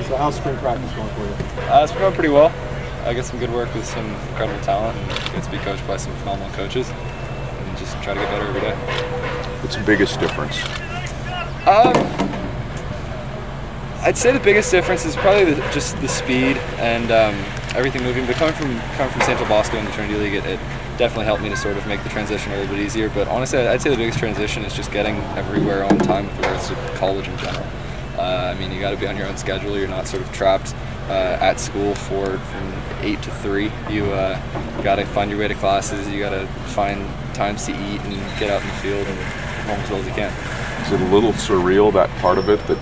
So how's spring practice going for you? It's been going pretty well. I get some good work with some incredible talent and get to be coached by some phenomenal coaches and just try to get better every day. What's the biggest difference? I'd say the biggest difference is probably just the speed and everything moving. But coming from St. Bosco in the Trinity League, it definitely helped me to sort of make the transition a little bit easier. But honestly, I'd say the biggest transition is just getting everywhere on time with regards to college in general. I mean, you got to be on your own schedule. You're not sort of trapped at school from 8 to 3. You got to find your way to classes. You got to find times to eat and get out in the field and perform as well as you can. Is it a little surreal, that part of it, that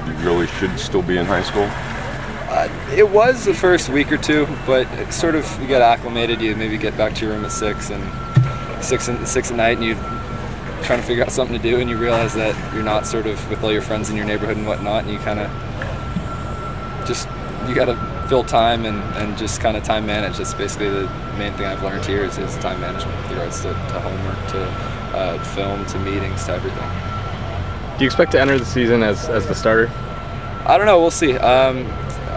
you really should still be in high school? It was the first week or two, but sort of you get acclimated. You maybe get back to your room at 6 at night, and you trying to figure out something to do, and you realize that you're not sort of with all your friends in your neighborhood and whatnot, and you kind of you got to fill time and just kind of time manage. That's basically the main thing I've learned here is time management with regards to homework, to film, to meetings, to everything. Do you expect to enter the season as the starter? I don't know. We'll see.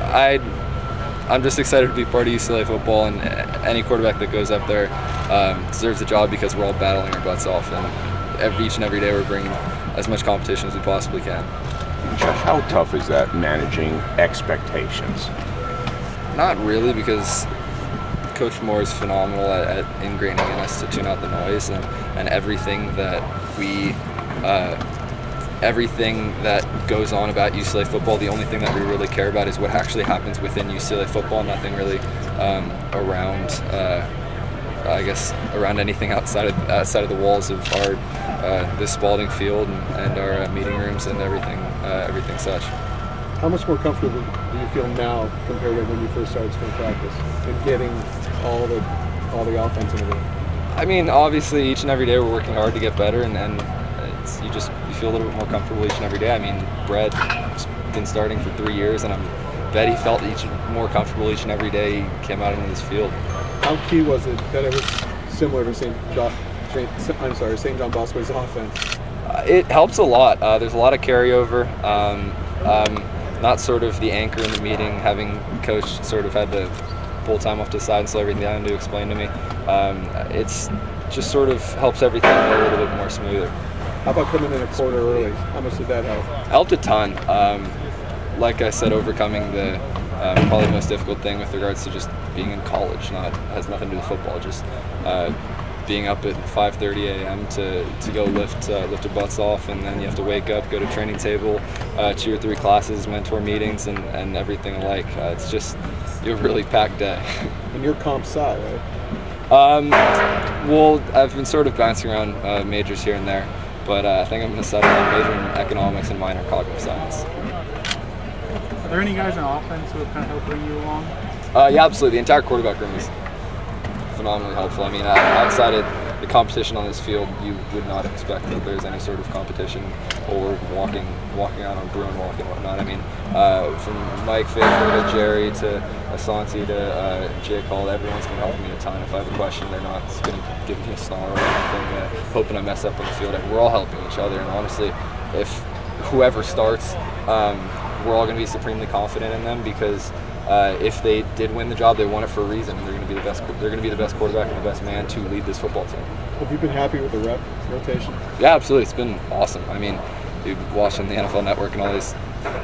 I'm just excited to be part of UCLA football, and any quarterback that goes up there deserves the job because we're all battling our butts off, and each and every day we're bringing as much competition as we possibly can. How tough is that, managing expectations? Not really, because Coach Moore is phenomenal at ingraining in us to tune out the noise, and everything that everything that goes on about UCLA football, the only thing that we really care about is what actually happens within UCLA football, nothing really around, I guess, around anything outside of the walls of our this Spalding field and our meeting rooms and everything such. How much more comfortable do you feel now compared to when you first started spring practice and getting all the offense into it? I mean, obviously, each and every day we're working hard to get better, and you feel a little bit more comfortable each and every day. I mean, Brett's been starting for 3 years, and I bet he felt more comfortable each and every day he came out into this field. How key was it that it was similar to St. John Bosco's offense? It helps a lot. There's a lot of carryover. Not sort of the anchor in the meeting, having coach sort of had to pull time off to the side and slow everything down to explain to me. It's just sort of helps everything go a little bit more smoother. How about coming in a quarter early? How much did that help? Helped a ton. Like I said, overcoming the probably the most difficult thing with regards to just being in college. Has nothing to do with football. Just being up at 5:30 a.m. to go lift your butts off, and then you have to wake up, go to training table, 2 or 3 classes, mentor meetings, and everything alike. It's just a really packed day. And you're comp sci, right? Well, I've been sort of bouncing around majors here and there, but I think I'm going to settle on major in economics and minor cognitive science. Are there any guys on offense who have kind of helped bring you along? Yeah, absolutely. The entire quarterback room is phenomenally helpful. I mean, outside of the competition on this field, you would not expect that there's any sort of competition or walking out on Bruin walk and whatnot. I mean, from Mike Faithful to Jerry to Asante to Jake Hall, everyone's been helping me a ton. If I have a question, they're not going to give me a snarl or anything, hoping I mess up on the field. We're all helping each other, and honestly, if whoever starts, we're all going to be supremely confident in them because if they did win the job, they won it for a reason, and they're going to be the best. They're going to be the best quarterback and the best man to lead this football team. Have you been happy with the rep rotation? Yeah, absolutely. It's been awesome. I mean, watching the NFL Network and all these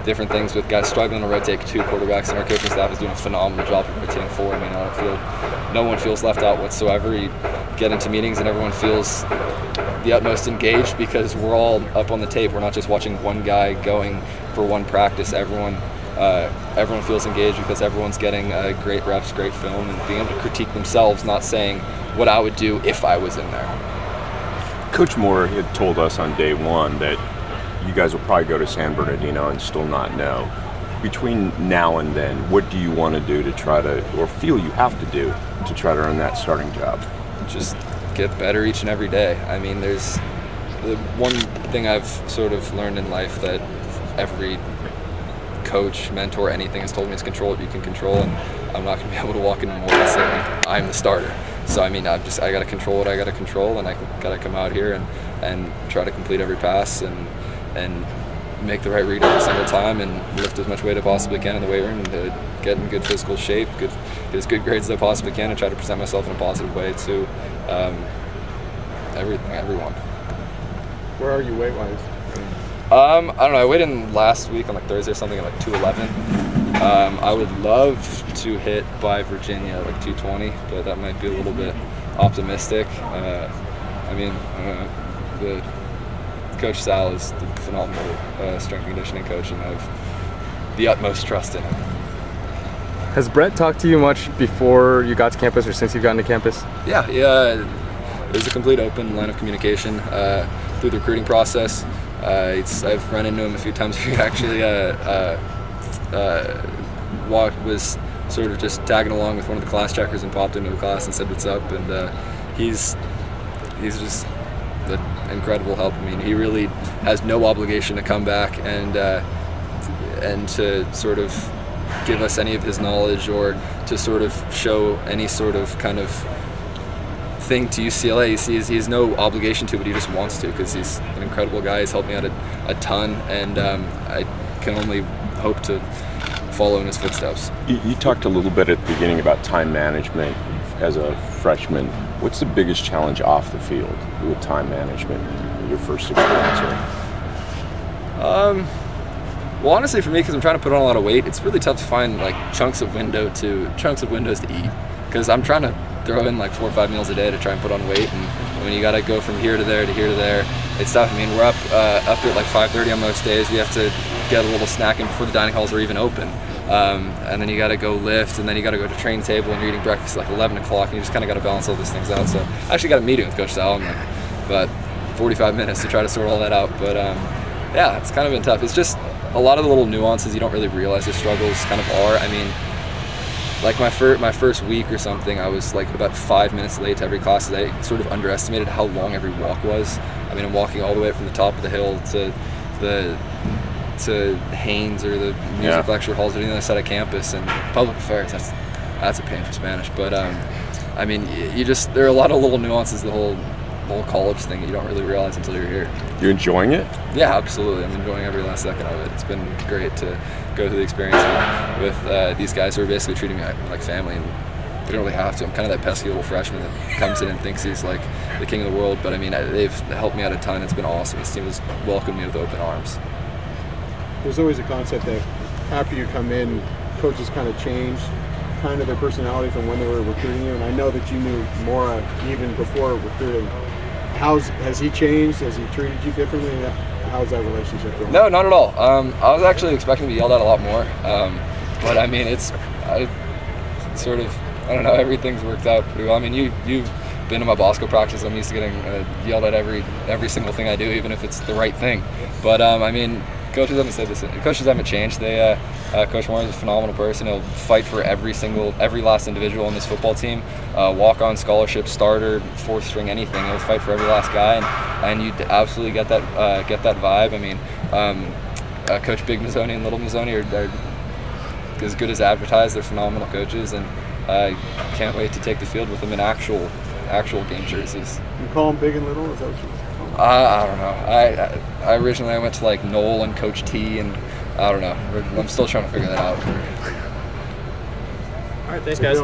different things with guys struggling to rotate 2 quarterbacks, and our coaching staff is doing a phenomenal job of rotating 4. I mean, no one feels left out whatsoever. You get into meetings and everyone feels the utmost engaged because we're all up on the tape. We're not just watching one guy going for one practice. Everyone feels engaged because everyone's getting great reps, great film, and being able to critique themselves, not saying what I would do if I was in there. Coach Moore had told us on day 1 that you guys will probably go to San Bernardino and still not know. Between now and then, what do you want to do to try to, or feel you have to do, to try to earn that starting job? Just get better each and every day. I mean, there's the one thing I've sort of learned in life that every coach, mentor, anything has told me is control what you can control, and I'm not going to be able to walk in the morning and say like, I'm the starter. So I mean, I got to control what I got to control, and I got to come out here and try to complete every pass and make the right read every single time and lift as much weight as I possibly can in the weight room and to get in good physical shape, get as good grades as I possibly can, and try to present myself in a positive way to everyone. Where are you weight-wise? I don't know. I weighed in last week on like Thursday or something at like 211. I would love to hit by Virginia like 220, but that might be a little bit optimistic. I mean, the Coach Sal is a phenomenal strength and conditioning coach, and I have the utmost trust in him. Has Brett talked to you much before you got to campus or since you've gotten to campus? Yeah. There's a complete open line of communication through the recruiting process. I've run into him a few times. He actually was sort of just tagging along with one of the class checkers and popped into the class and said what's up, and he's just an incredible help. I mean, he really has no obligation to come back and to sort of give us any of his knowledge or to sort of show any sort of kind of thing to UCLA. He has no obligation to, but he just wants to because he's an incredible guy. He's helped me out a ton, and I can only hope to follow in his footsteps. You talked a little bit at the beginning about time management as a freshman. What's the biggest challenge off the field with time management, your first experience here? Well, honestly, for me, because I'm trying to put on a lot of weight, it's really tough to find like chunks of windows to eat. Because I'm trying to throw in like 4 or 5 meals a day to try and put on weight, and when you got to go from here to there to here to there, it's tough. I mean, we're up at like 5:30 on most days. We have to get a little snack in before the dining halls are even open, and then you got to go lift, and then you got to go to training table, and you're eating breakfast at like 11 o'clock, and you just kind of got to balance all these things out. So I actually got a meeting with Coach Sal in like about 45 minutes to try to sort all that out. But yeah, it's kind of been tough. It's just a lot of the little nuances you don't really realize the struggles kind of are. I mean, like my first week or something, I was like about 5 minutes late to every class. I sort of underestimated how long every walk was. I mean, I'm walking all the way from the top of the hill to Haynes or the music lecture halls or the other side of campus, and public affairs. That's a pain for Spanish. But I mean, there are a lot of little nuances the whole college thing that you don't really realize until you're here. You're enjoying it? Yeah, absolutely. I'm enjoying every last second of it. It's been great to go through the experience with these guys who are basically treating me like family, and they don't really have to. I'm kind of that pesky little freshman that comes in and thinks he's like the king of the world, but I mean, they've helped me out a ton. It's been awesome. This team has welcomed me with open arms. There's always a concept that after you come in, coaches kind of change kind of their personality from when they were recruiting you, and I know that you knew Mora even before recruiting. Has he changed? Has he treated you differently? How's that relationship going? No, not at all. I was actually expecting to be yelled at a lot more, but I mean, I don't know, everything's worked out pretty well. I mean, you've been to my Bosco practice. I'm used to getting yelled at every single thing I do, even if it's the right thing. But I mean, coaches haven't said this. Coaches haven't changed. Coach Moore is a phenomenal person. He'll fight for every last individual on this football team. Walk-on scholarship, starter, fourth string, anything. He'll fight for every last guy, and you absolutely get that vibe. I mean, Coach Big Mazzoni and Little Mazzoni are as good as advertised. They're phenomenal coaches, and I can't wait to take the field with them in actual game jerseys. You call them Big and Little? Is that what you? I don't know. I originally went to like Noel and Coach T, and I don't know. I'm still trying to figure that out. All right, thanks guys.